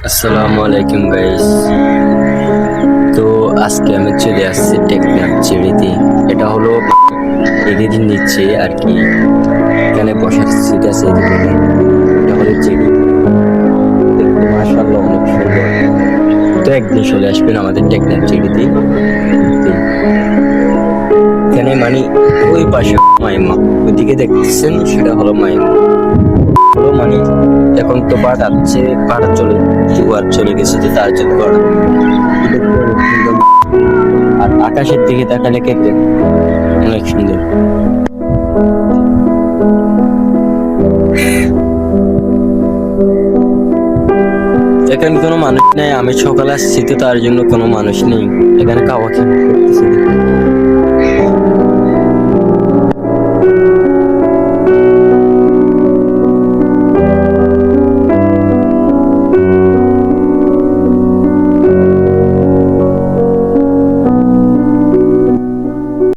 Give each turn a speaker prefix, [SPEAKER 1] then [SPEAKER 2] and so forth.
[SPEAKER 1] আসসালামু আলাইকুম গাইস। তো আজকে আমি চলে আসছি টেকনাফ চিড়িতে। এটা হলো এদিন নিচ্ছে আর কি, এখানে বসার সিট আছে এদিকে। এটা হলো চিড়ি, দেখতে মাশাআল্লাহ অনেক সুন্দর। তো একদিন চলে আসবেন আমাদের টেকনাফ চিড়িতে। এখানে মানে ওই পাশে মাইমা, ওইদিকে দেখতেছেন সেটা হলো মাইমা। হলো মানে এখন তো বাদ আছে, বাড়া চলে জোয়ার চলে গেছে, তো তার জন্য বাড়া দেখতে অনেক সুন্দর। আর আকাশের দিকে তাকালে কেটে অনেক সুন্দর। এখানে কোনো মানুষ নেই, আমি সকালে আসছি তো তার জন্য কোনো মানুষ নেই। এখানে কাওয়া করতেছে।